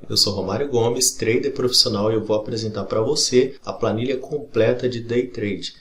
eu sou Romário Gomes, trader profissional, e eu vou apresentar para você a planilha completa de Day Trade.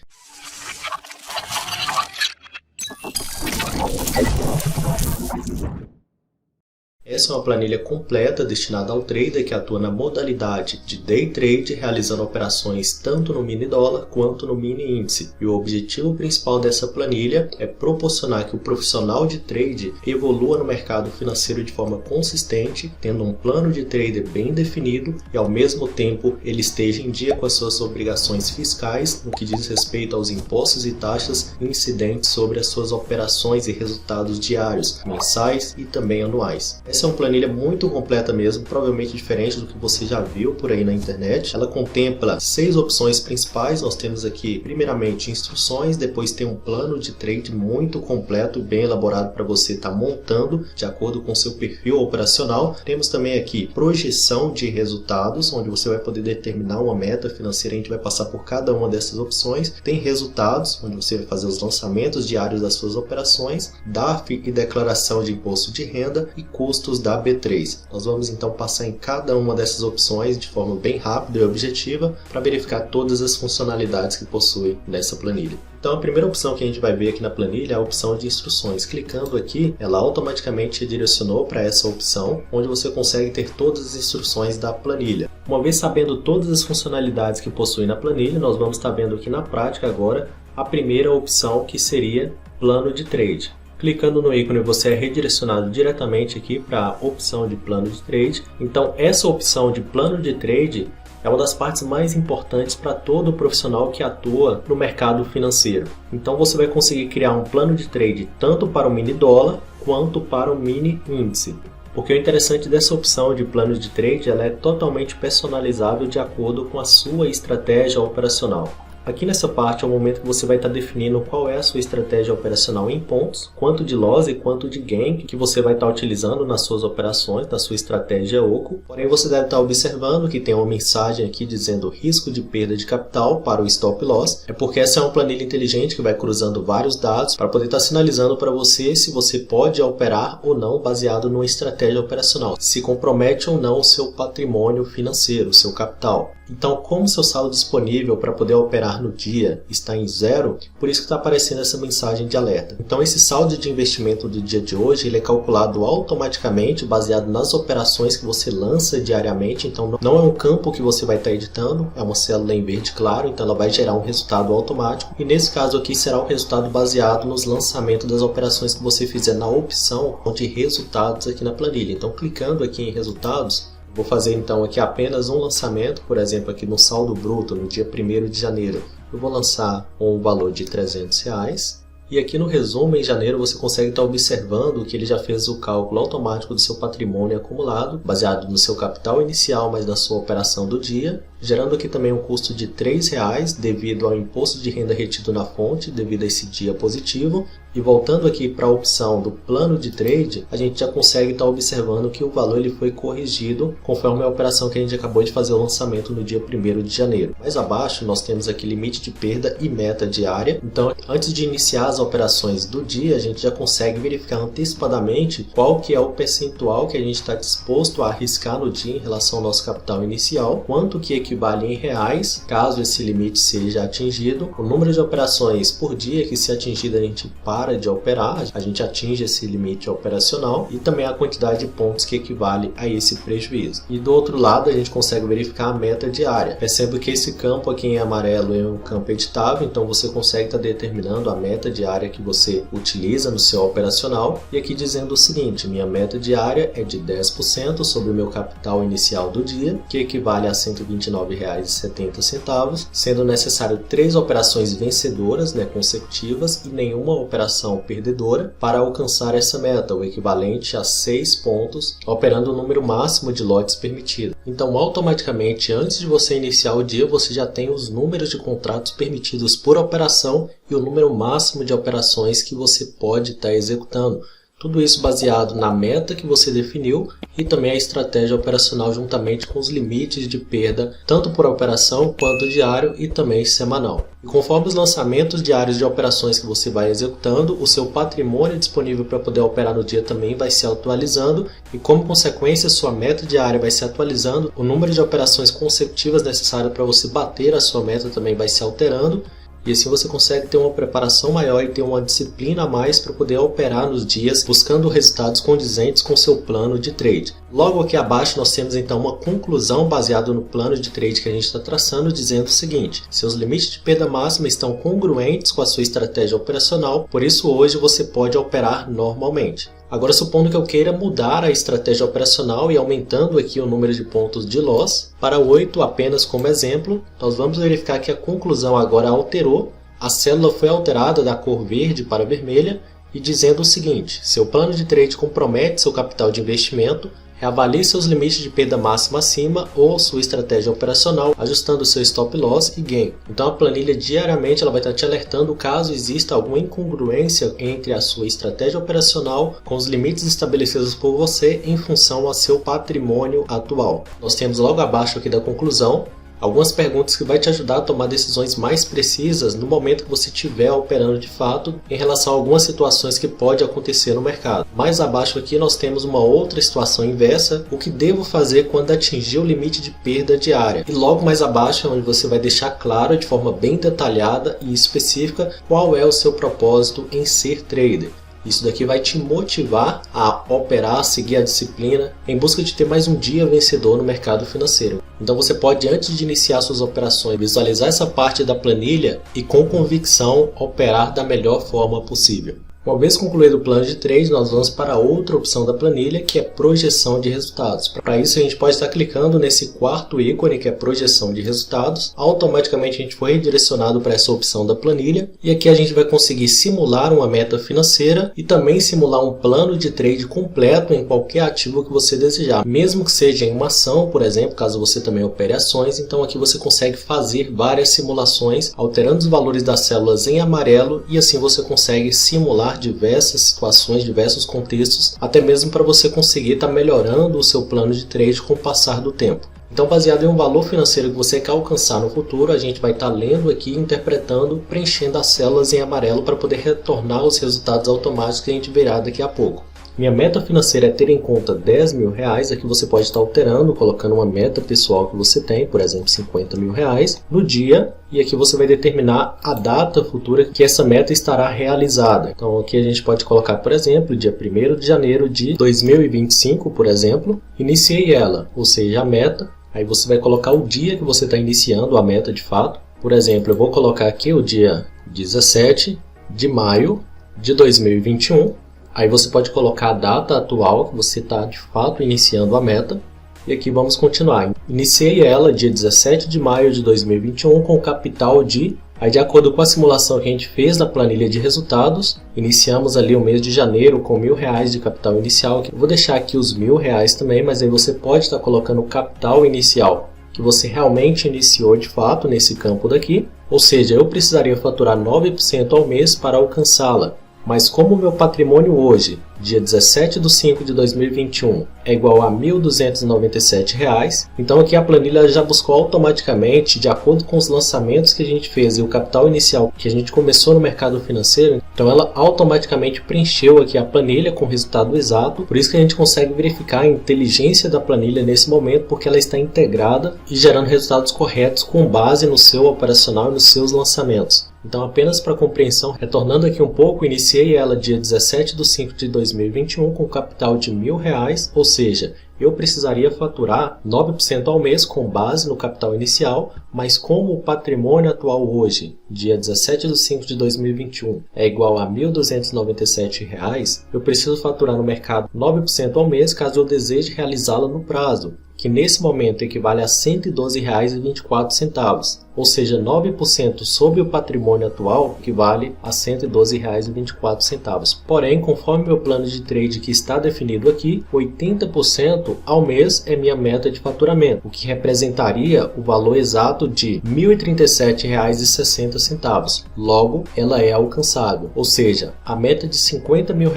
Essa é uma planilha completa destinada ao trader que atua na modalidade de Day Trade, realizando operações tanto no mini dólar quanto no mini índice. E o objetivo principal dessa planilha é proporcionar que o profissional de trade evolua no mercado financeiro de forma consistente, tendo um plano de trader bem definido e ao mesmo tempo ele esteja em dia com as suas obrigações fiscais no que diz respeito aos impostos e taxas incidentes sobre as suas operações e resultados diários, mensais e também anuais. Essa é uma planilha muito completa mesmo, provavelmente diferente do que você já viu por aí na internet. Ela contempla 6 opções principais. Nós temos aqui, primeiramente, instruções, depois tem um plano de trade muito completo, bem elaborado para você estar montando de acordo com o seu perfil operacional. Temos também aqui projeção de resultados, onde você vai poder determinar uma meta financeira. A gente vai passar por cada uma dessas opções. Tem resultados, onde você vai fazer os lançamentos diários das suas operações, DARF e declaração de imposto de renda e custos da B3. Nós vamos então passar em cada uma dessas opções de forma bem rápida e objetiva para verificar todas as funcionalidades que possui nessa planilha. Então a primeira opção que a gente vai ver aqui na planilha é a opção de instruções. Clicando aqui, ela automaticamente redirecionou para essa opção, onde você consegue ter todas as instruções da planilha. Uma vez sabendo todas as funcionalidades que possui na planilha, nós vamos estar vendo aqui na prática agora a primeira opção, que seria plano de trade. Clicando no ícone, você é redirecionado diretamente aqui para a opção de plano de trade. Então essa opção de plano de trade é uma das partes mais importantes para todo profissional que atua no mercado financeiro. Então você vai conseguir criar um plano de trade tanto para o mini dólar quanto para o mini índice. Porque o interessante dessa opção de plano de trade, ela é totalmente personalizável de acordo com a sua estratégia operacional. Aqui nessa parte é o momento que você vai estar definindo qual é a sua estratégia operacional em pontos, quanto de loss e quanto de gain que você vai estar utilizando nas suas operações, na sua estratégia OCO. Porém, você deve estar observando que tem uma mensagem aqui dizendo risco de perda de capital para o stop loss. É porque essa é uma planilha inteligente que vai cruzando vários dados para poder estar sinalizando para você se você pode operar ou não baseado numa estratégia operacional, se compromete ou não o seu patrimônio financeiro, o seu capital. Então, como seu saldo disponível para poder operar no dia está em 0, por isso que está aparecendo essa mensagem de alerta. Então, esse saldo de investimento do dia de hoje ele é calculado automaticamente baseado nas operações que você lança diariamente. Então, não é um campo que você vai estar editando, é uma célula em verde claro, então ela vai gerar um resultado automático. E nesse caso aqui será o resultado baseado nos lançamentos das operações que você fizer na opção de resultados aqui na planilha. Então, clicando aqui em resultados, vou fazer então aqui apenas um lançamento, por exemplo, aqui no saldo bruto, no dia 1º de janeiro. Eu vou lançar um valor de R$300. E aqui no resumo, em janeiro, você consegue estar observando que ele já fez o cálculo automático do seu patrimônio acumulado, baseado no seu capital inicial, mas na sua operação do dia, gerando aqui também um custo de R$3 devido ao imposto de renda retido na fonte, devido a esse dia positivo. E voltando aqui para a opção do plano de trade, a gente já consegue estar observando que o valor ele foi corrigido conforme a operação que a gente acabou de fazer o lançamento no dia 1º de janeiro. Mais abaixo nós temos aqui limite de perda e meta diária. Então, antes de iniciar as operações do dia, a gente já consegue verificar antecipadamente qual que é o percentual que a gente está disposto a arriscar no dia em relação ao nosso capital inicial, quanto que equivale em reais, caso esse limite seja atingido, o número de operações por dia que, se atingido, a gente para de operar, a gente atinge esse limite operacional, e também a quantidade de pontos que equivale a esse prejuízo. E do outro lado a gente consegue verificar a meta diária. Perceba que esse campo aqui em amarelo é um campo editável, então você consegue estar determinando a meta diária que você utiliza no seu operacional, e aqui dizendo o seguinte: minha meta diária é de 10% sobre o meu capital inicial do dia, que equivale a R$ 129,70, sendo necessário 3 operações vencedoras, consecutivas, e nenhuma operação perdedora para alcançar essa meta, o equivalente a 6 pontos, operando o número máximo de lotes permitido. Então, automaticamente, antes de você iniciar o dia, você já tem os números de contratos permitidos por operação e o número máximo de operações que você pode estar executando. Tudo isso baseado na meta que você definiu e também a estratégia operacional juntamente com os limites de perda, tanto por operação quanto diário e também semanal. E conforme os lançamentos diários de operações que você vai executando, o seu patrimônio disponível para poder operar no dia também vai se atualizando e, como consequência, sua meta diária vai se atualizando, o número de operações consecutivas necessário para você bater a sua meta também vai se alterando. E assim você consegue ter uma preparação maior e ter uma disciplina a mais para poder operar nos dias, buscando resultados condizentes com seu plano de trade. Logo aqui abaixo nós temos então uma conclusão baseada no plano de trade que a gente está traçando, dizendo o seguinte: seus limites de perda máxima estão congruentes com a sua estratégia operacional, por isso hoje você pode operar normalmente. Agora, supondo que eu queira mudar a estratégia operacional e aumentando aqui o número de pontos de loss para 8 apenas como exemplo, nós vamos verificar que a conclusão agora alterou, a célula foi alterada da cor verde para vermelha e dizendo o seguinte: seu plano de trade compromete seu capital de investimento, reavalie seus limites de perda máxima acima ou sua estratégia operacional, ajustando seu stop loss e gain. Então a planilha diariamente ela vai estar te alertando caso exista alguma incongruência entre a sua estratégia operacional com os limites estabelecidos por você em função ao seu patrimônio atual. Nós temos logo abaixo aqui da conclusão algumas perguntas que vai te ajudar a tomar decisões mais precisas no momento que você estiver operando de fato em relação a algumas situações que pode acontecer no mercado. Mais abaixo aqui nós temos uma outra situação inversa, o que devo fazer quando atingir o limite de perda diária. E logo mais abaixo é onde você vai deixar claro de forma bem detalhada e específica qual é o seu propósito em ser trader. Isso daqui vai te motivar a operar, seguir a disciplina, em busca de ter mais um dia vencedor no mercado financeiro. Então você pode, antes de iniciar suas operações, visualizar essa parte da planilha e com convicção operar da melhor forma possível. Uma vez concluído o plano de trade, nós vamos para outra opção da planilha, que é projeção de resultados. Para isso a gente pode estar clicando nesse quarto ícone, que é projeção de resultados. Automaticamente a gente foi redirecionado para essa opção da planilha e aqui a gente vai conseguir simular uma meta financeira e também simular um plano de trade completo em qualquer ativo que você desejar. Mesmo que seja em uma ação, por exemplo, caso você também opere ações, então aqui você consegue fazer várias simulações, alterando os valores das células em amarelo e assim você consegue simular diversas situações, diversos contextos, até mesmo para você conseguir estar melhorando o seu plano de trade com o passar do tempo. Então, baseado em um valor financeiro que você quer alcançar no futuro, a gente vai estar lendo aqui, interpretando, preenchendo as células em amarelo para poder retornar os resultados automáticos que a gente verá daqui a pouco. Minha meta financeira é ter em conta R$10.000, aqui você pode estar alterando, colocando uma meta pessoal que você tem, por exemplo, R$50.000 no dia, e aqui você vai determinar a data futura que essa meta estará realizada. Então aqui a gente pode colocar, por exemplo, dia 1º de janeiro de 2025, por exemplo, iniciei ela, ou seja, a meta, aí você vai colocar o dia que você está iniciando a meta de fato. Por exemplo, eu vou colocar aqui o dia 17 de maio de 2021, aí você pode colocar a data atual que você está de fato iniciando a meta. E aqui vamos continuar. Iniciei ela dia 17 de maio de 2021 com capital de... Aí de acordo com a simulação que a gente fez na planilha de resultados, iniciamos ali o mês de janeiro com R$1.000 de capital inicial. Eu vou deixar aqui os R$1.000 também, mas aí você pode estar colocando o capital inicial que você realmente iniciou de fato nesse campo daqui. Ou seja, eu precisaria faturar 9% ao mês para alcançá-la. Mas como o meu patrimônio hoje, dia 17 de 5 de 2021, é igual a R$ 1.297, então aqui a planilha já buscou automaticamente, de acordo com os lançamentos que a gente fez e o capital inicial que a gente começou no mercado financeiro, então ela automaticamente preencheu aqui a planilha com o resultado exato, por isso que a gente consegue verificar a inteligência da planilha nesse momento, porque ela está integrada e gerando resultados corretos com base no seu operacional e nos seus lançamentos. Então, apenas para compreensão, retornando aqui um pouco, iniciei ela dia 17 de 5 de 2021 com capital de R$1.000, ou seja, eu precisaria faturar 9% ao mês com base no capital inicial, mas como o patrimônio atual hoje, dia 17 de 5 de 2021, é igual a R$ 1.297, eu preciso faturar no mercado 9% ao mês caso eu deseje realizá-la no prazo, que nesse momento equivale a R$ 112,24, ou seja, 9% sobre o patrimônio atual equivale a R$ 112,24. Porém, conforme meu plano de trade que está definido aqui, 80% ao mês é minha meta de faturamento, o que representaria o valor exato de R$ 1.037,60. Logo, ela é alcançável, ou seja, a meta de R$ 50 mil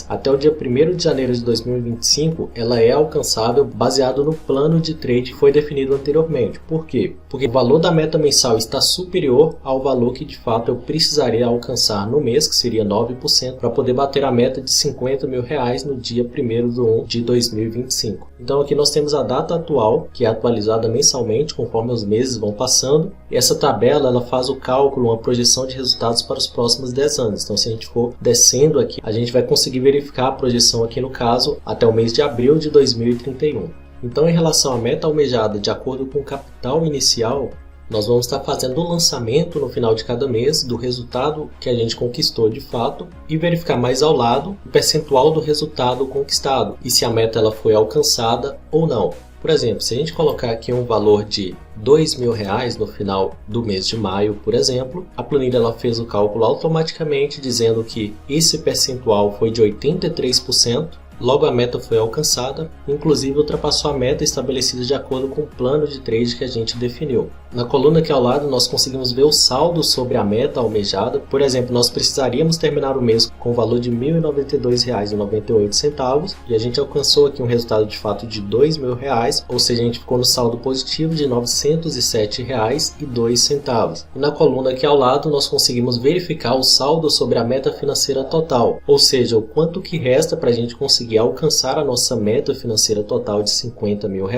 até o dia 1º de janeiro de 2025, ela é alcançável baseado no plano de trade que foi definido anteriormente. Por quê? Porque o valor da meta mensal está superior ao valor que de fato eu precisaria alcançar no mês, que seria 9%, para poder bater a meta de R$ 50 mil no dia 1º de 2025. Então aqui nós temos a data atual, que é atualizada mensalmente conforme os meses vão passando. E essa tabela ela faz o cálculo, uma projeção de resultados para os próximos 10 anos. Então se a gente for descendo aqui, a gente vai conseguir verificar a projeção aqui no caso até o mês de abril de 2031. Então em relação à meta almejada de acordo com o capital inicial, nós vamos estar fazendo o lançamento no final de cada mês do resultado que a gente conquistou de fato e verificar mais ao lado o percentual do resultado conquistado e se a meta ela foi alcançada ou não. Por exemplo, se a gente colocar aqui um valor de R$ 2.000 no final do mês de maio, por exemplo, a planilha ela fez o cálculo automaticamente dizendo que esse percentual foi de 83%. Logo a meta foi alcançada, inclusive ultrapassou a meta estabelecida de acordo com o plano de trade que a gente definiu. Na coluna aqui ao lado nós conseguimos ver o saldo sobre a meta almejada. Por exemplo, nós precisaríamos terminar o mês com o valor de R$ 1.092,98 e a gente alcançou aqui um resultado de fato de R$ 2.000, ou seja, a gente ficou no saldo positivo de R$ 907,02. E na coluna aqui ao lado nós conseguimos verificar o saldo sobre a meta financeira total, ou seja, o quanto que resta para a gente conseguir alcançar a nossa meta financeira total de R$ 50 mil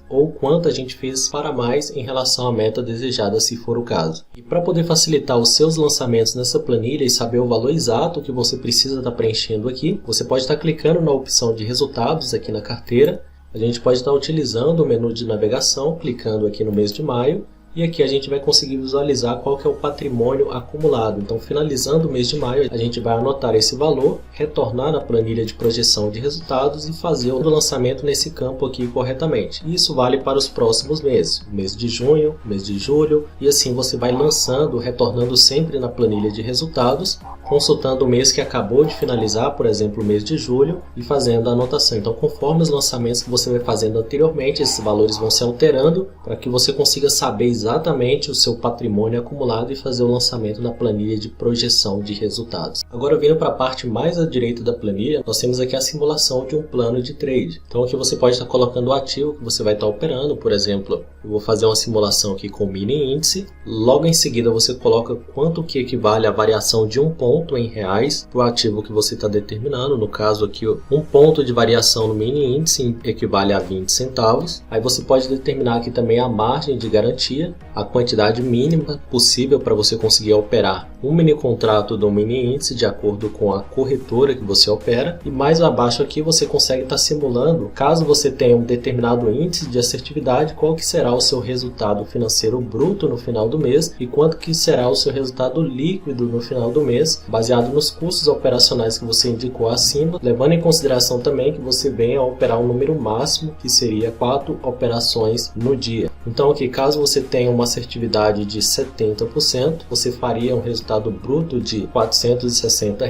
ou quanto a gente fez para mais em relação à meta desejada, se for o caso. E para poder facilitar os seus lançamentos nessa planilha e saber o valor exato que você precisa estar preenchendo aqui, você pode estar clicando na opção de resultados aqui na carteira. A gente pode estar utilizando o menu de navegação, clicando aqui no mês de maio. E aqui a gente vai conseguir visualizar qual que é o patrimônio acumulado. Então, finalizando o mês de maio, a gente vai anotar esse valor, retornar na planilha de projeção de resultados e fazer o lançamento nesse campo aqui corretamente. E isso vale para os próximos meses, o mês de junho, o mês de julho, e assim você vai lançando, retornando sempre na planilha de resultados, consultando o mês que acabou de finalizar, por exemplo, o mês de julho, e fazendo a anotação. Então, conforme os lançamentos que você vai fazendo anteriormente, esses valores vão se alterando para que você consiga saber exatamente o seu patrimônio acumulado e fazer o lançamento na planilha de projeção de resultados. Agora, vindo para a parte mais à direita da planilha, nós temos aqui a simulação de um plano de trade. Então aqui você pode estar colocando o ativo que você vai estar operando. Por exemplo, eu vou fazer uma simulação aqui com o mini índice. Logo em seguida você coloca quanto que equivale a variação de um ponto em reais para o ativo que você está determinando. No caso aqui, um ponto de variação no mini índice equivale a 20 centavos. Aí você pode determinar aqui também a margem de garantia, a quantidade mínima possível para você conseguir operar um mini contrato do mini índice de acordo com a corretora que você opera. E mais abaixo aqui você consegue estar simulando, caso você tenha um determinado índice de assertividade, qual que será o seu resultado financeiro bruto no final do mês e quanto que será o seu resultado líquido no final do mês, baseado nos custos operacionais que você indicou acima, levando em consideração também que você venha a operar um número máximo, que seria 4 operações no dia. Então aqui, caso você tenha uma assertividade de 70%, você faria um resultado bruto de R$ 460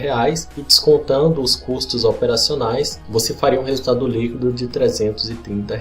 e descontando os custos operacionais, você faria um resultado líquido de R$ 330.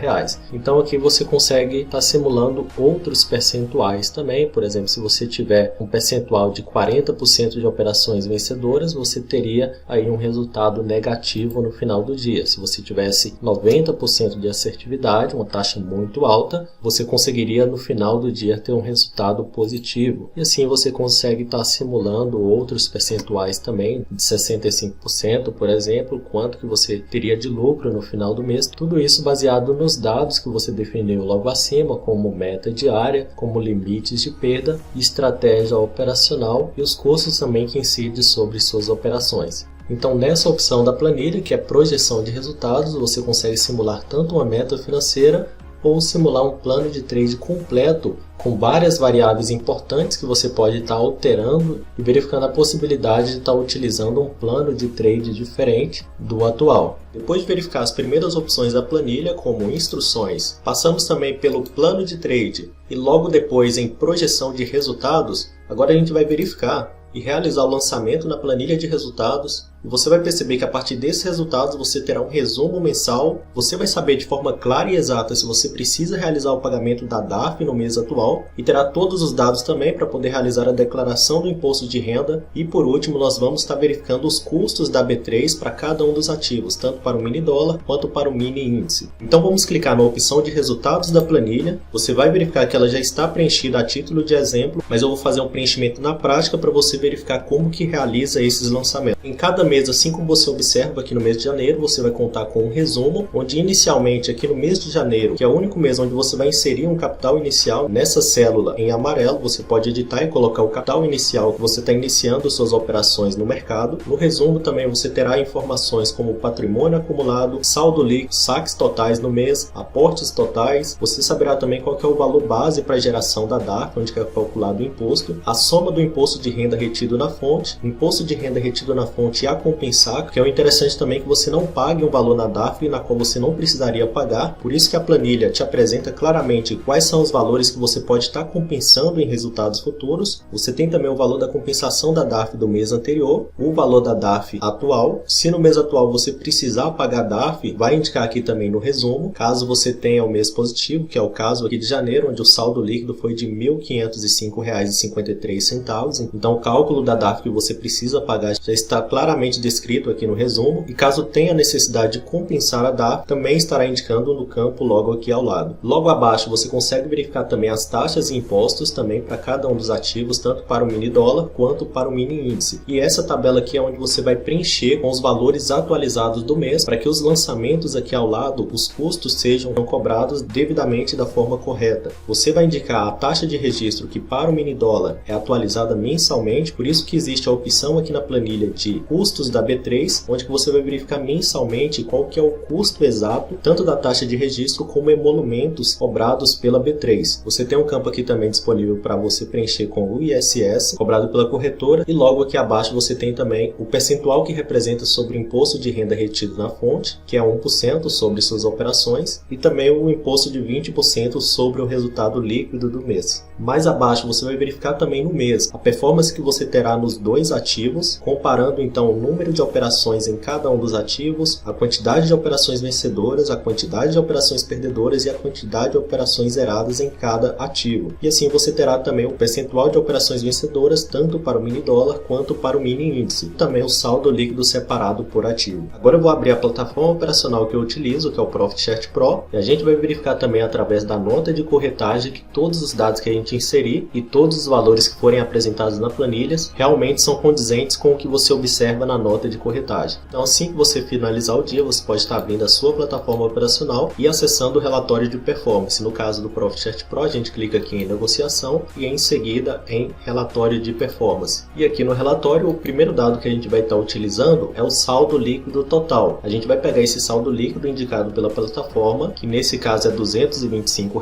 Então aqui você consegue estar simulando outros percentuais também. Por exemplo, se você tiver um percentual de 40% de operações vencedoras, você teria aí um resultado negativo no final do dia. Se você tivesse 90% de assertividade, uma taxa muito alta, você conseguiria no final do dia ter um resultado positivo. E assim você consegue estar simulando outros percentuais também, de 65%, por exemplo, quanto que você teria de lucro no final do mês. Tudo isso baseado nos dados que você definiu logo acima, como meta diária, como limites de perda, estratégia operacional e os custos também que incidem sobre suas operações. Então, nessa opção da planilha, que é projeção de resultados, você consegue simular tanto uma meta financeira ou simular um plano de trade completo com várias variáveis importantes que você pode estar alterando e verificando a possibilidade de estar utilizando um plano de trade diferente do atual. Depois de verificar as primeiras opções da planilha, como instruções, passamos também pelo plano de trade e logo depois em projeção de resultados. Agora a gente vai verificar e realizar o lançamento na planilha de resultados. E você vai perceber que a partir desses resultados você terá um resumo mensal. Você vai saber de forma clara e exata se você precisa realizar o pagamento da DARF no mês atual e terá todos os dados também para poder realizar a declaração do imposto de renda. E por último, nós vamos estar verificando os custos da B3 para cada um dos ativos, tanto para o mini dólar quanto para o mini índice. Então vamos clicar na opção de resultados da planilha. Você vai verificar que ela já está preenchida a título de exemplo, mas eu vou fazer um preenchimento na prática para você verificar como que realiza esses lançamentos. Em cada mês, assim como você observa aqui no mês de janeiro, você vai contar com um resumo, onde inicialmente aqui no mês de janeiro, que é o único mês onde você vai inserir um capital inicial, nessa célula em amarelo, você pode editar e colocar o capital inicial que você está iniciando suas operações no mercado. No resumo também você terá informações como patrimônio acumulado, saldo líquido, saques totais no mês, aportes totais. Você saberá também qual que é o valor base para a geração da DARF, onde é calculado o imposto, a soma do imposto de renda retido na fonte, imposto de renda retido na fonte e a compensar, que é o interessante também que você não pague um valor na DARF na qual você não precisaria pagar. Por isso que a planilha te apresenta claramente quais são os valores que você pode estar compensando em resultados futuros. Você tem também o valor da compensação da DARF do mês anterior, o valor da DARF atual. Se no mês atual você precisar pagar DARF, vai indicar aqui também no resumo. Caso você tenha o mês positivo, que é o caso aqui de janeiro, onde o saldo líquido foi de R$ 1.505,53. Então o cálculo da DARF que você precisa pagar já está claramente descrito aqui no resumo, e caso tenha necessidade de compensar a DARF, também estará indicando no campo logo aqui ao lado. Logo abaixo você consegue verificar também as taxas e impostos também para cada um dos ativos, tanto para o mini dólar quanto para o mini índice. E essa tabela aqui é onde você vai preencher com os valores atualizados do mês, para que os lançamentos aqui ao lado, os custos sejam cobrados devidamente da forma correta. Você vai indicar a taxa de registro que para o mini dólar é atualizada mensalmente, por isso que existe a opção aqui na planilha de custos da B3, onde você vai verificar mensalmente qual que é o custo exato, tanto da taxa de registro como emolumentos cobrados pela B3. Você tem um campo aqui também disponível para você preencher com o ISS, cobrado pela corretora, e logo aqui abaixo você tem também o percentual que representa sobre o imposto de renda retido na fonte, que é 1% sobre suas operações, e também o imposto de 20% sobre o resultado líquido do mês. Mais abaixo você vai verificar também no mês a performance que você terá nos dois ativos, comparando então o número de operações em cada um dos ativos, a quantidade de operações vencedoras, a quantidade de operações perdedoras e a quantidade de operações zeradas em cada ativo. E assim você terá também o percentual de operações vencedoras tanto para o mini dólar quanto para o mini índice. E também o saldo líquido separado por ativo. Agora eu vou abrir a plataforma operacional que eu utilizo, que é o Profit Chart Pro, e a gente vai verificar também através da nota de corretagem que todos os dados que a gente inserir e todos os valores que forem apresentados na planilha realmente são condizentes com o que você observa na nota de corretagem. Então assim que você finalizar o dia, você pode estar abrindo a sua plataforma operacional e acessando o relatório de performance. No caso do Profit Chart Pro, a gente clica aqui em negociação e em seguida em relatório de performance. E aqui no relatório, o primeiro dado que a gente vai estar utilizando é o saldo líquido total. A gente vai pegar esse saldo líquido indicado pela plataforma, que nesse caso é R$ 225,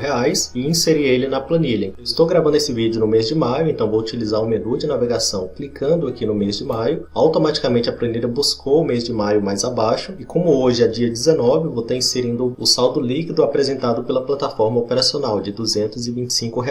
e inserir ele na planilha. Eu estou gravando esse vídeo no mês de maio, então vou utilizar o menu de navegação clicando aqui no mês de maio. Automaticamente a planilha buscou o mês de maio mais abaixo, e como hoje é dia 19, eu vou estar inserindo o saldo líquido apresentado pela plataforma operacional de R$ 225,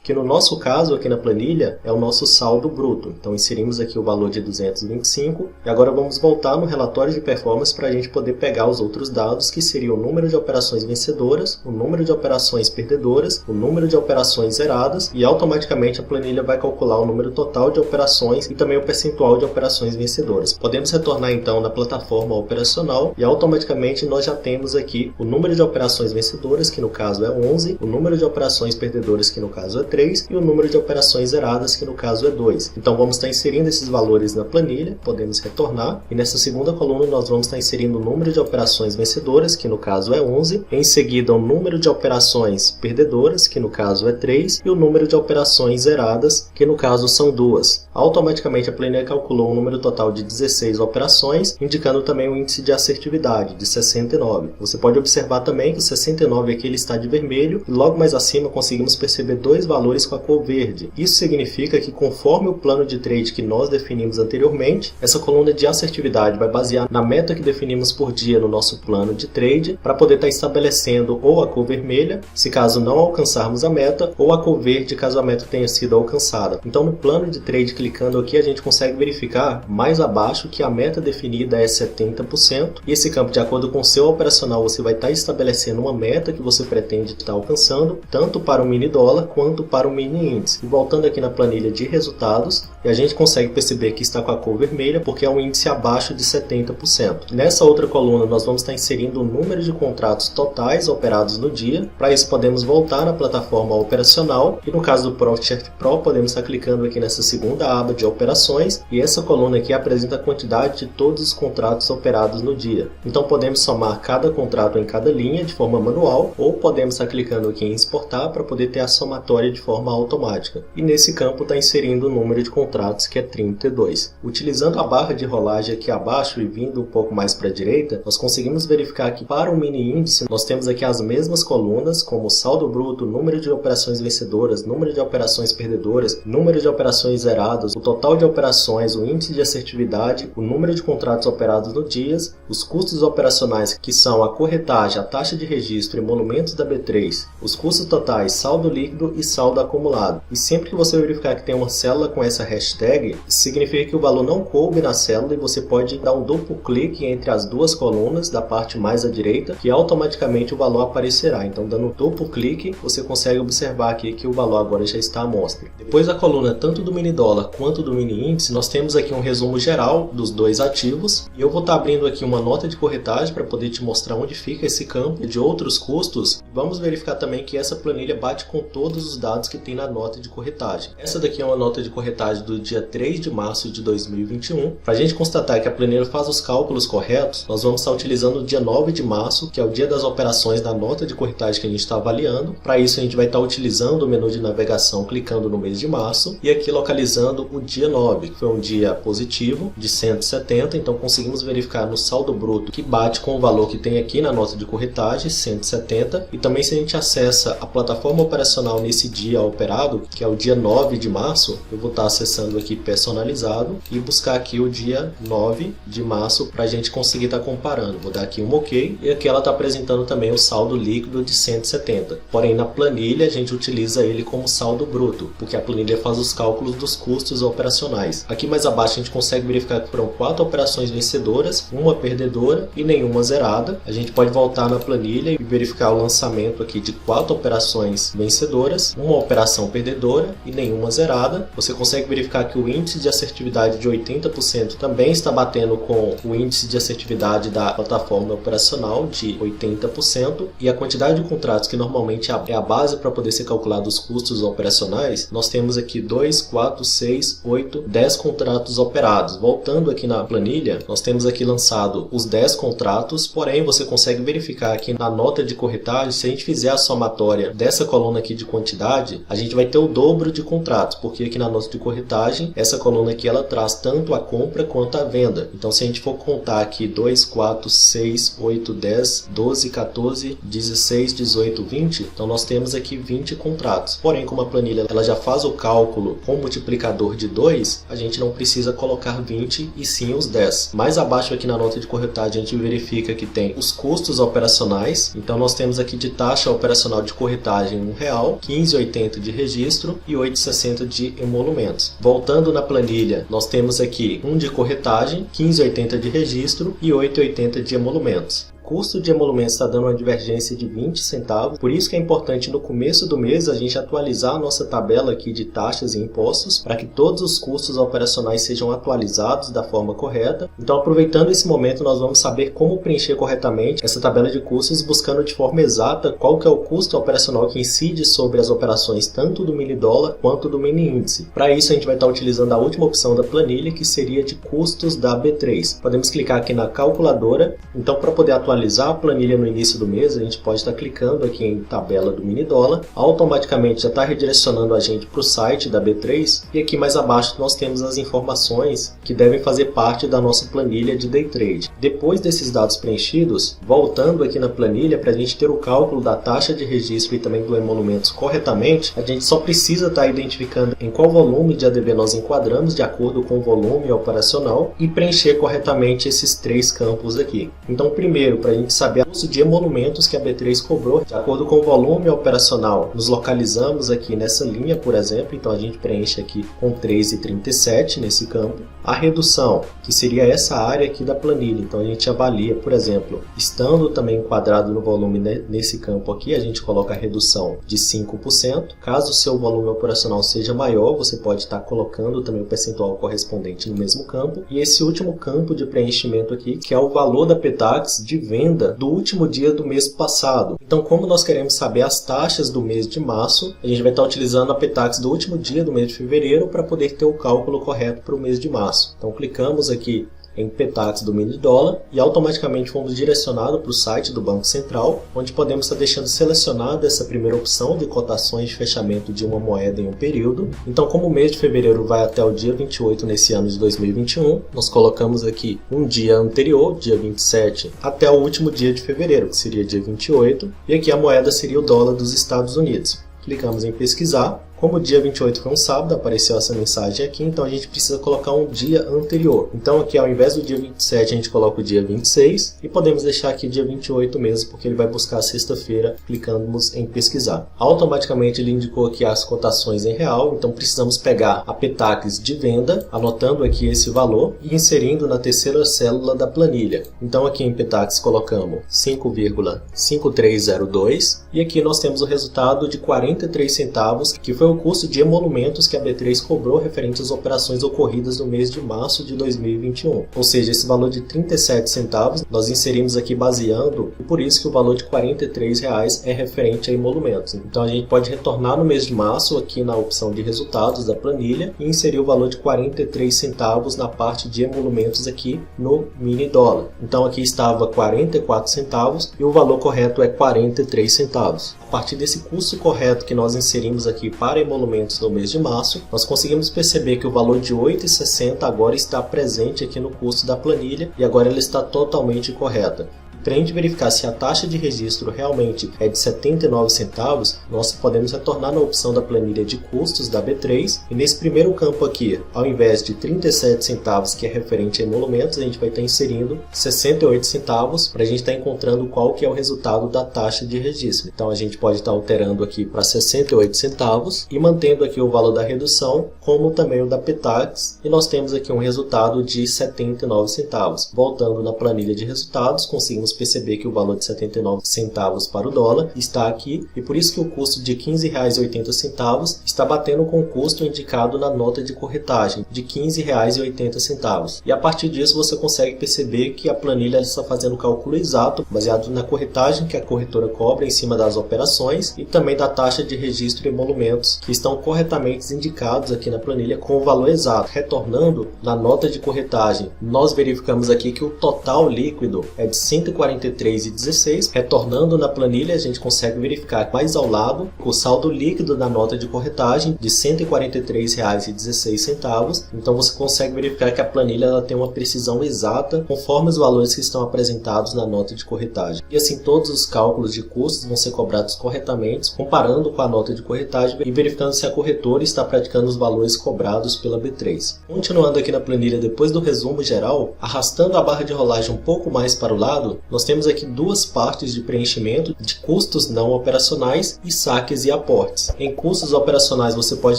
que no nosso caso aqui na planilha é o nosso saldo bruto. Então inserimos aqui o valor de 225 e agora vamos voltar no relatório de performance para a gente poder pegar os outros dados, que seriam o número de operações vencedoras, o número de operações perdedoras, o número de operações zeradas, e automaticamente a planilha vai calcular o número total de operações e também o percentual de operações vencedoras. Podemos retornar então na plataforma operacional e automaticamente nós já temos aqui o número de operações vencedoras, que no caso é 11, o número de operações perdedoras, que no caso é 3, e o número de operações zeradas, que no caso é 2. Então vamos estar inserindo esses valores na planilha, podemos retornar, e nessa segunda coluna nós vamos estar inserindo o número de operações vencedoras, que no caso é 11, em seguida o número de operações perdedoras, que no caso é 3, e o número de operações zeradas, que no caso são 2. Automaticamente a planilha calculou um número total de R$ 16 operações, indicando também o índice de assertividade de 69. Você pode observar também que o 69 aqui ele está de vermelho e logo mais acima conseguimos perceber dois valores com a cor verde. Isso significa que conforme o plano de trade que nós definimos anteriormente, essa coluna de assertividade vai basear na meta que definimos por dia no nosso plano de trade para poder estar estabelecendo ou a cor vermelha, se caso não alcançarmos a meta, ou a cor verde caso a meta tenha sido alcançada. Então no plano de trade, clicando aqui, a gente consegue verificar mais abaixo que a meta definida é 70% e esse campo, de acordo com o seu operacional, você vai estar estabelecendo uma meta que você pretende estar alcançando, tanto para o mini dólar quanto para o mini índice. E voltando aqui na planilha de resultados, e a gente consegue perceber que está com a cor vermelha porque é um índice abaixo de 70%. Nessa outra coluna nós vamos estar inserindo o número de contratos totais operados no dia. Para isso podemos voltar na plataforma operacional e no caso do ProfitChart Pro podemos estar clicando aqui nessa segunda aba de operações e essa coluna aqui apresenta a quantidade de todos os contratos operados no dia. Então podemos somar cada contrato em cada linha de forma manual ou podemos estar clicando aqui em exportar para poder ter a somatória de forma automática. E nesse campo está inserindo o número de contratos que é 32. Utilizando a barra de rolagem aqui abaixo e vindo um pouco mais para a direita, nós conseguimos verificar que para o mini índice nós temos aqui as mesmas colunas como saldo bruto, número de operações vencedoras, número de operações perdedoras, número de operações zeradas, o total de operações, o índice de assertividade, o número de contratos operados no dia, os custos operacionais que são a corretagem, a taxa de registro e emolumentos da B3, os custos totais, saldo líquido e saldo acumulado. E sempre que você verificar que tem uma célula com essa hashtag, significa que o valor não coube na célula e você pode dar um duplo clique entre as duas colunas da parte mais à direita que automaticamente o valor aparecerá. Então dando um duplo clique você consegue observar aqui que o valor agora já está à mostra. Depois da coluna tanto do mini dólar quanto do mini índice, nós temos aqui um resumo geral dos dois ativos e eu vou estar abrindo aqui uma nota de corretagem para poder te mostrar onde fica esse campo de outros custos. Vamos verificar também que essa planilha bate com todos os dados que tem na nota de corretagem. Essa daqui é uma nota de corretagem do dia 3 de março de 2021. Para a gente constatar que a planilha faz os cálculos corretos, nós vamos estar utilizando o dia 9 de março, que é o dia das operações da nota de corretagem que a gente está avaliando. Para isso a gente vai estar utilizando o menu de navegação, clicando no mês de março e aqui localizando o dia 9, que foi um dia positivo de 170, então conseguimos verificar no saldo bruto que bate com o valor que tem aqui na nota de corretagem, 170, e também se a gente acessa a plataforma operacional nesse dia operado, que é o dia 9 de março, eu vou estar acessando aqui personalizado e buscar aqui o dia 9 de março para a gente conseguir estar comparando. Vou dar aqui um OK e aqui ela está apresentando também o saldo líquido de 170. Porém na planilha a gente utiliza ele como saldo bruto, porque a planilha faz os cálculos dos custos operacionais. Aqui mais abaixo a gente consegue verificar que foram 4 operações vencedoras, uma perdedora e nenhuma zerada. A gente pode voltar na planilha e verificar o lançamento aqui de 4 operações vencedoras, uma operação perdedora e nenhuma zerada. Você consegue verificar que o índice de assertividade de 80% também está batendo com o índice de assertividade da plataforma operacional de 80% e a quantidade de contratos que normalmente é a base para poder ser calculado os custos operacionais, nós temos aqui 2, 4, 6, 8, 10 contratos operados. Voltando aqui na planilha, nós temos aqui lançado os 10 contratos, porém você consegue verificar aqui na nota de corretagem, se a gente fizer a somatória dessa coluna aqui de quantidade, a gente vai ter o dobro de contratos, porque aqui na nota de corretagem, essa coluna aqui ela traz tanto a compra quanto a venda. Então se a gente for contar aqui 2, 4, 6, 8, 10, 12, 14, 16, 18, 20, então nós temos aqui 20 contratos. Porém, como a planilha ela já faz o cálculo com multiplicador de 2, a gente não precisa colocar 20 e sim os 10. Mais abaixo aqui na nota de corretagem a gente verifica que tem os custos operacionais. Então nós temos aqui de taxa operacional de corretagem R$1, 15,80 de registro e 8,60 de emolumentos. Voltando na planilha, nós temos aqui um de corretagem, 15,80 de registro e 8,80 de emolumentos. O custo de emolumentos está dando uma divergência de 20 centavos, por isso que é importante no começo do mês a gente atualizar a nossa tabela aqui de taxas e impostos para que todos os custos operacionais sejam atualizados da forma correta. Então, aproveitando esse momento, nós vamos saber como preencher corretamente essa tabela de custos, buscando de forma exata qual que é o custo operacional que incide sobre as operações tanto do mini dólar quanto do mini índice. Para isso, a gente vai estar utilizando a última opção da planilha, que seria de custos da B3. Podemos clicar aqui na calculadora, então para poder atualizar atualizar a planilha no início do mês, a gente pode estar clicando aqui em tabela do mini dólar, automaticamente já está redirecionando a gente para o site da B3 e aqui mais abaixo nós temos as informações que devem fazer parte da nossa planilha de day trade. Depois desses dados preenchidos, voltando aqui na planilha para a gente ter o cálculo da taxa de registro e também do emolumentos corretamente, a gente só precisa estar identificando em qual volume de ADV nós enquadramos de acordo com o volume operacional e preencher corretamente esses três campos aqui. Então, primeiro, para a gente saber o custo de emolumentos que a B3 cobrou, de acordo com o volume operacional, nos localizamos aqui nessa linha, por exemplo, então a gente preenche aqui com 3,37 nesse campo. A redução, que seria essa área aqui da planilha, então a gente avalia, por exemplo, estando também enquadrado no volume nesse campo aqui, a gente coloca a redução de 5%. Caso o seu volume operacional seja maior, você pode estar colocando também o percentual correspondente no mesmo campo. E esse último campo de preenchimento aqui, que é o valor da PETAX de venda do último dia do mês passado. Então, como nós queremos saber as taxas do mês de março, a gente vai estar utilizando a PETAX do último dia do mês de fevereiro para poder ter o cálculo correto para o mês de março. Então, clicamos aqui em PETAX do mini dólar e automaticamente fomos direcionados para o site do Banco Central, onde podemos estar deixando selecionada essa primeira opção de cotações de fechamento de uma moeda em um período. Então, como o mês de fevereiro vai até o dia 28 nesse ano de 2021, nós colocamos aqui um dia anterior, dia 27, até o último dia de fevereiro, que seria dia 28, e aqui a moeda seria o dólar dos Estados Unidos. Clicamos em pesquisar. Como o dia 28 foi um sábado, apareceu essa mensagem aqui, então a gente precisa colocar um dia anterior. Então aqui ao invés do dia 27 a gente coloca o dia 26 e podemos deixar aqui dia 28 mesmo, porque ele vai buscar a sexta-feira, clicamos em pesquisar. Automaticamente ele indicou aqui as cotações em real, então precisamos pegar a PETAX de venda, anotando aqui esse valor e inserindo na terceira célula da planilha. Então aqui em PETAX colocamos 5,5302 e aqui nós temos o resultado de 43 centavos, que foi o custo de emolumentos que a B3 cobrou referente às operações ocorridas no mês de março de 2021. Ou seja, esse valor de 37 centavos nós inserimos aqui baseando, e por isso que o valor de R$ 43 é referente a emolumentos. Então a gente pode retornar no mês de março aqui na opção de resultados da planilha e inserir o valor de 43 centavos na parte de emolumentos aqui no mini dólar. Então aqui estava 44 centavos e o valor correto é 43 centavos. A partir desse custo correto que nós inserimos aqui para emolumentos no mês de março, nós conseguimos perceber que o valor de R$ 8,60 agora está presente aqui no custo da planilha e agora ela está totalmente correta. Para a gente verificar se a taxa de registro realmente é de 79 centavos, nós podemos retornar na opção da planilha de custos da B3 e nesse primeiro campo aqui, ao invés de 37 centavos que é referente a emolumentos, a gente vai estar inserindo 68 centavos para a gente estar encontrando qual que é o resultado da taxa de registro. Então a gente pode estar alterando aqui para 68 centavos e mantendo aqui o valor da redução, como também o da PETAX, e nós temos aqui um resultado de 79 centavos. Voltando na planilha de resultados, conseguimos perceber que o valor de 79 centavos para o dólar está aqui e por isso que o custo de R$ 15,80 está batendo com o custo indicado na nota de corretagem de R$ 15,80. E a partir disso você consegue perceber que a planilha está fazendo o cálculo exato baseado na corretagem que a corretora cobra em cima das operações e também da taxa de registro e emolumentos que estão corretamente indicados aqui na planilha com o valor exato. Retornando na nota de corretagem, nós verificamos aqui que o total líquido é de R$ 143,16. Retornando na planilha, a gente consegue verificar mais ao lado o saldo líquido da nota de corretagem de R$ 143,16. Então você consegue verificar que a planilha ela tem uma precisão exata conforme os valores que estão apresentados na nota de corretagem. E assim todos os cálculos de custos vão ser cobrados corretamente, comparando com a nota de corretagem e verificando se a corretora está praticando os valores cobrados pela B3. Continuando aqui na planilha, depois do resumo geral, arrastando a barra de rolagem um pouco mais para o lado, nós temos aqui duas partes de preenchimento de custos não operacionais e saques e aportes. Em custos operacionais você pode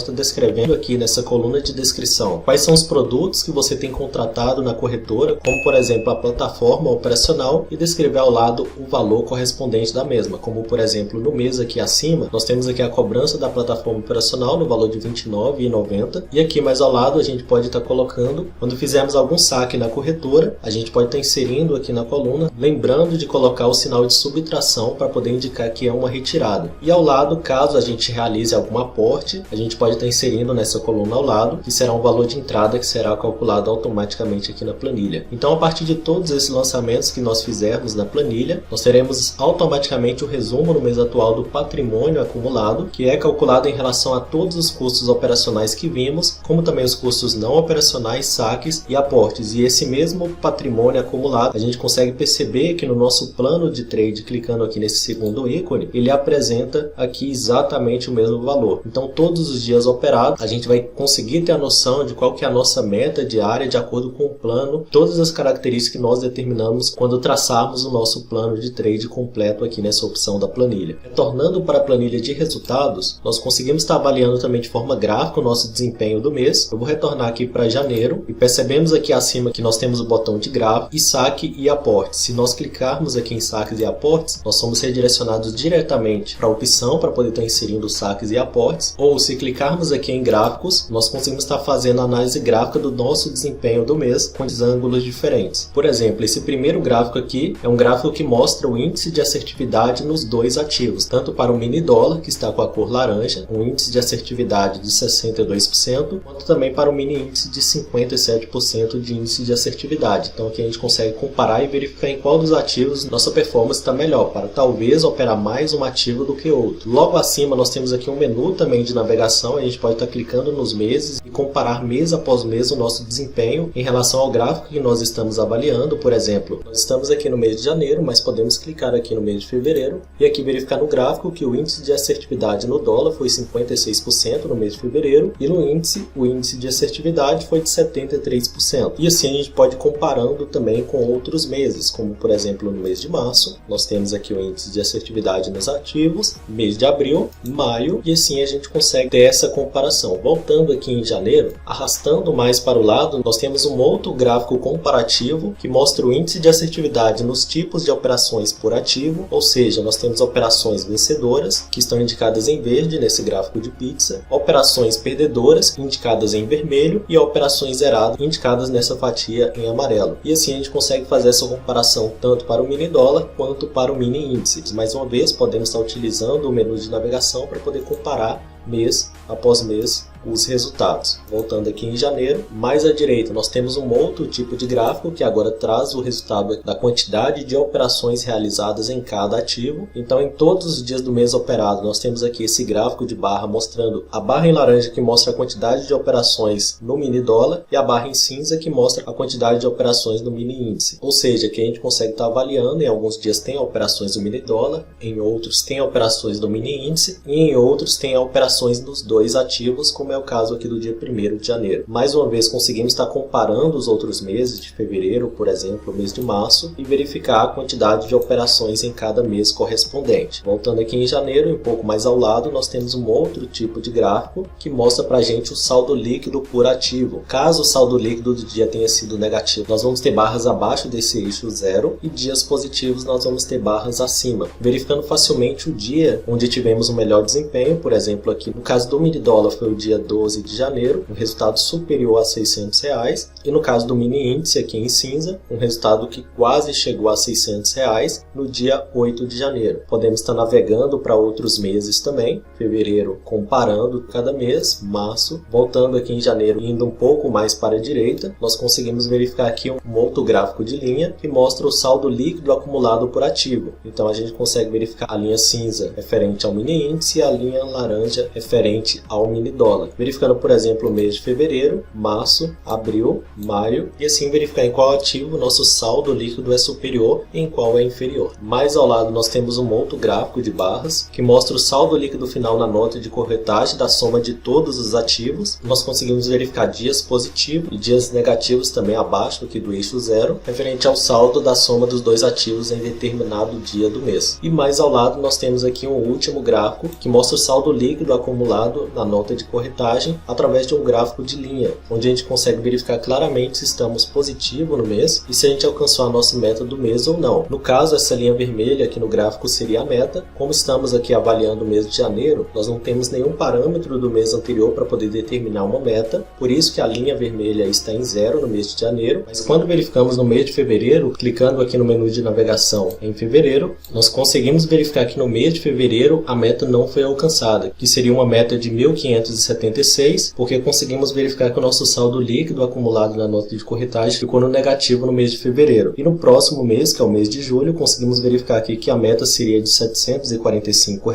estar descrevendo aqui nessa coluna de descrição quais são os produtos que você tem contratado na corretora, como por exemplo a plataforma operacional, e descrever ao lado o valor correspondente da mesma, como por exemplo no mês aqui acima nós temos aqui a cobrança da plataforma operacional no valor de R$ 29,90 e aqui mais ao lado a gente pode estar colocando quando fizermos algum saque na corretora, a gente pode estar inserindo aqui na coluna, lembrando lembrando de colocar o sinal de subtração para poder indicar que é uma retirada. E ao lado, caso a gente realize algum aporte, a gente pode estar inserindo nessa coluna ao lado, que será um valor de entrada que será calculado automaticamente aqui na planilha. Então, a partir de todos esses lançamentos que nós fizermos na planilha, nós teremos automaticamente o resumo no mês atual do patrimônio acumulado, que é calculado em relação a todos os custos operacionais que vimos, como também os custos não operacionais, saques e aportes. E esse mesmo patrimônio acumulado, a gente consegue perceber que no nosso plano de trade, clicando aqui nesse segundo ícone, ele apresenta aqui exatamente o mesmo valor. Então, todos os dias operados, a gente vai conseguir ter a noção de qual que é a nossa meta diária de acordo com o plano, todas as características que nós determinamos quando traçarmos o nosso plano de trade completo aqui nessa opção da planilha. Retornando para a planilha de resultados, nós conseguimos estar avaliando também de forma gráfica o nosso desempenho do mês. Eu vou retornar aqui para janeiro e percebemos aqui acima que nós temos o botão de gráfico e saque e aporte. Se nós clicarmos aqui em saques e aportes, nós somos redirecionados diretamente para a opção para poder estar inserindo saques e aportes, ou se clicarmos aqui em gráficos, nós conseguimos estar fazendo a análise gráfica do nosso desempenho do mês com ângulos diferentes. Por exemplo, esse primeiro gráfico aqui é um gráfico que mostra o índice de assertividade nos dois ativos, tanto para o mini dólar, que está com a cor laranja, um índice de assertividade de 62%, quanto também para o mini índice de 57% de índice de assertividade. Então aqui a gente consegue comparar e verificar em qual dos ativos nossa performance está melhor, para talvez operar mais um ativo do que outro. Logo acima nós temos aqui um menu também de navegação, a gente pode estar clicando nos meses e comparar mês após mês o nosso desempenho em relação ao gráfico que nós estamos avaliando. Por exemplo, nós estamos aqui no mês de janeiro, mas podemos clicar aqui no mês de fevereiro e aqui verificar no gráfico que o índice de assertividade no dólar foi 56% no mês de fevereiro e no índice, o índice de assertividade foi de 73%. E assim a gente pode ir comparando também com outros meses, como por exemplo no mês de março, nós temos aqui o índice de assertividade nos ativos, mês de abril, maio, e assim a gente consegue ter essa comparação. Voltando aqui em janeiro, arrastando mais para o lado, nós temos um outro gráfico comparativo que mostra o índice de assertividade nos tipos de operações por ativo, ou seja, nós temos operações vencedoras, que estão indicadas em verde nesse gráfico de pizza, operações perdedoras, indicadas em vermelho, e operações zeradas, indicadas nessa fatia em amarelo. E assim a gente consegue fazer essa comparação tanto para o mini dólar quanto para o mini índice. Mais uma vez, podemos estar utilizando o menu de navegação para poder comparar mês após mês os resultados. Voltando aqui em janeiro, mais à direita nós temos um outro tipo de gráfico que agora traz o resultado da quantidade de operações realizadas em cada ativo. Então em todos os dias do mês operado nós temos aqui esse gráfico de barra mostrando a barra em laranja que mostra a quantidade de operações no mini dólar e a barra em cinza que mostra a quantidade de operações no mini índice. Ou seja, que a gente consegue estar avaliando, em alguns dias tem operações no mini dólar, em outros tem operações no mini índice e em outros tem operações nos dois ativos, como é o caso aqui do dia 1º de janeiro. Mais uma vez conseguimos estar comparando os outros meses de fevereiro, por exemplo, o mês de março, e verificar a quantidade de operações em cada mês correspondente. Voltando aqui em janeiro, um pouco mais ao lado, nós temos um outro tipo de gráfico que mostra pra gente o saldo líquido por ativo. Caso o saldo líquido do dia tenha sido negativo, nós vamos ter barras abaixo desse eixo zero e dias positivos nós vamos ter barras acima, verificando facilmente o dia onde tivemos um melhor desempenho. Por exemplo, aqui no caso do mini dólar foi o dia 12 de janeiro, um resultado superior a R$600, e no caso do mini índice aqui em cinza, um resultado que quase chegou a R$600 no dia 8 de janeiro. Podemos estar navegando para outros meses também, fevereiro comparando cada mês, março, voltando aqui em janeiro, indo um pouco mais para a direita, nós conseguimos verificar aqui um outro gráfico de linha que mostra o saldo líquido acumulado por ativo. Então a gente consegue verificar a linha cinza referente ao mini índice e a linha laranja referente ao mini dólar. Verificando, por exemplo, o mês de fevereiro, março, abril, maio, e assim verificar em qual ativo nosso saldo líquido é superior e em qual é inferior. Mais ao lado nós temos um outro gráfico de barras que mostra o saldo líquido final na nota de corretagem da soma de todos os ativos. Nós conseguimos verificar dias positivos e dias negativos também abaixo aqui do eixo zero, referente ao saldo da soma dos dois ativos em determinado dia do mês. E mais ao lado nós temos aqui um último gráfico que mostra o saldo líquido acumulado na nota de corretagem corretagem através de um gráfico de linha, onde a gente consegue verificar claramente se estamos positivo no mês e se a gente alcançou a nossa meta do mês ou não. No caso, essa linha vermelha aqui no gráfico seria a meta. Como estamos aqui avaliando o mês de janeiro, nós não temos nenhum parâmetro do mês anterior para poder determinar uma meta, por isso que a linha vermelha está em 0 no mês de janeiro. Mas quando verificamos no mês de fevereiro, clicando aqui no menu de navegação em fevereiro, nós conseguimos verificar que no mês de fevereiro a meta não foi alcançada, que seria uma meta de 1.576, porque conseguimos verificar que o nosso saldo líquido acumulado na nota de corretagem ficou no negativo no mês de fevereiro. E no próximo mês, que é o mês de julho, conseguimos verificar aqui que a meta seria de R$ 745,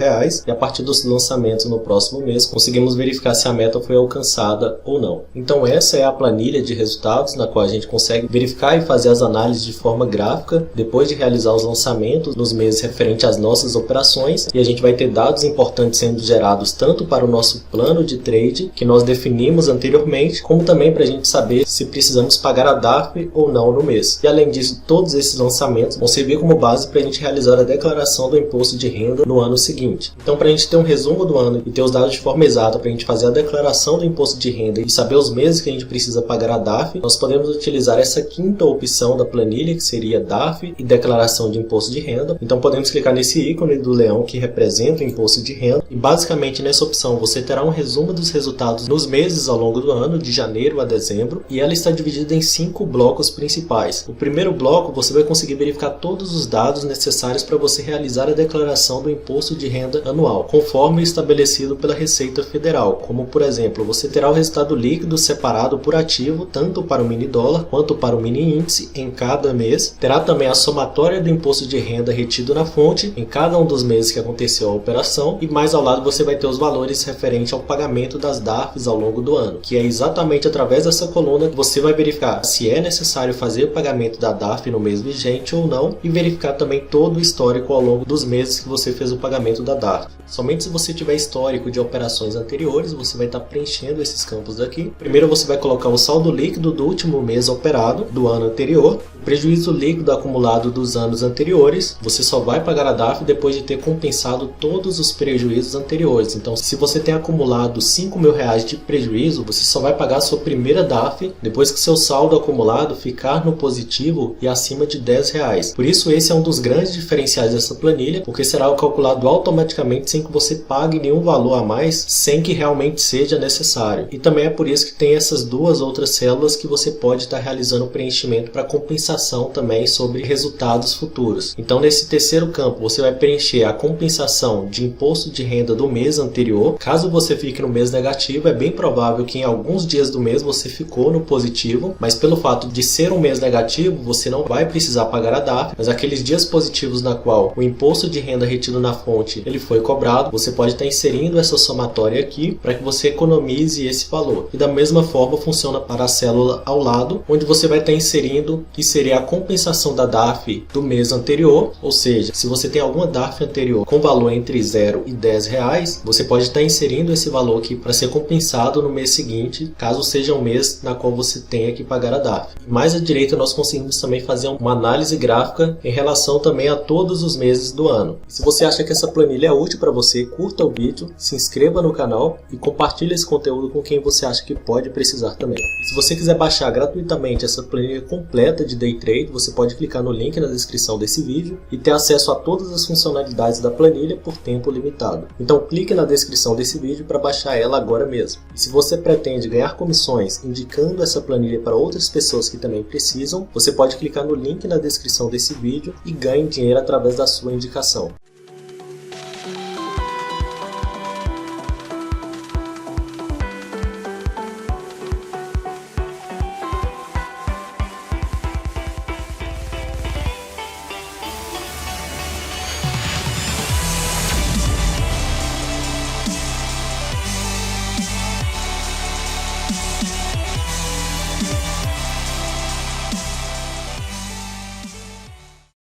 e a partir dos lançamentos no próximo mês, conseguimos verificar se a meta foi alcançada ou não. Então essa é a planilha de resultados, na qual a gente consegue verificar e fazer as análises de forma gráfica, depois de realizar os lançamentos nos meses referentes às nossas operações, e a gente vai ter dados importantes sendo gerados tanto para o nosso plano de trade, que nós definimos anteriormente, como também para a gente saber se precisamos pagar a DARF ou não no mês. E além disso, todos esses lançamentos vão servir como base para a gente realizar a declaração do imposto de renda no ano seguinte. Então, para a gente ter um resumo do ano e ter os dados de forma exata para a gente fazer a declaração do imposto de renda e saber os meses que a gente precisa pagar a DARF, nós podemos utilizar essa quinta opção da planilha, que seria DARF e declaração de imposto de renda. Então, podemos clicar nesse ícone do leão que representa o imposto de renda e basicamente nessa opção você terá um resumo dos resultados nos meses ao longo do ano, de janeiro a dezembro, e ela está dividida em 5 blocos principais. O primeiro bloco você vai conseguir verificar todos os dados necessários para você realizar a declaração do imposto de renda anual, conforme estabelecido pela Receita Federal, como por exemplo, você terá o resultado líquido separado por ativo, tanto para o mini dólar quanto para o mini índice em cada mês, terá também a somatória do imposto de renda retido na fonte em cada um dos meses que aconteceu a operação, e mais ao lado você vai ter os valores referentes ao pagamento das DARFs ao longo do ano, que é exatamente através dessa coluna que você vai verificar se é necessário fazer o pagamento da DARF no mês vigente ou não, e verificar também todo o histórico ao longo dos meses que você fez o pagamento da DARF. Somente se você tiver histórico de operações anteriores, você vai estar preenchendo esses campos aqui. Primeiro você vai colocar o saldo líquido do último mês operado do ano anterior, o prejuízo líquido acumulado dos anos anteriores. Você só vai pagar a DARF depois de ter compensado todos os prejuízos anteriores. Então, se você tem acumulado R$5.000 de prejuízo, você só vai pagar a sua primeira DARF depois que seu saldo acumulado ficar no positivo e acima de R$10. Por isso, esse é um dos grandes diferenciais dessa planilha, porque será calculado automaticamente sem que você pague nenhum valor a mais, sem que realmente seja necessário. E também é por isso que tem essas duas outras células que você pode estar realizando o preenchimento para compensação também sobre resultados futuros. Então, nesse terceiro campo, você vai preencher a compensação de imposto de renda do mês anterior. Caso você fique no mês negativo, é bem provável que em alguns dias do mês você ficou no positivo, mas pelo fato de ser um mês negativo, você não vai precisar pagar a DARF, mas aqueles dias positivos na qual o imposto de renda retido na fonte ele foi cobrado, você pode estar inserindo essa somatória aqui para que você economize esse valor. E da mesma forma funciona para a célula ao lado, onde você vai estar inserindo que seria a compensação da DARF do mês anterior, ou seja, se você tem alguma DARF anterior com valor entre 0 e R$10, você pode estar inserindo esse valor aqui para ser compensado no mês seguinte, caso seja um mês na qual você tenha que pagar a DARF. Mais à direita nós conseguimos também fazer uma análise gráfica em relação também a todos os meses do ano. Se você acha que essa planilha é útil para você, curta o vídeo, se inscreva no canal e compartilhe esse conteúdo com quem você acha que pode precisar também. E se você quiser baixar gratuitamente essa planilha completa de Day Trade, você pode clicar no link na descrição desse vídeo e ter acesso a todas as funcionalidades da planilha por tempo limitado. Então clique na descrição desse vídeo para baixar ela agora mesmo. E se você pretende ganhar comissões indicando essa planilha para outras pessoas que também precisam, você pode clicar no link na descrição desse vídeo e ganhe dinheiro através da sua indicação.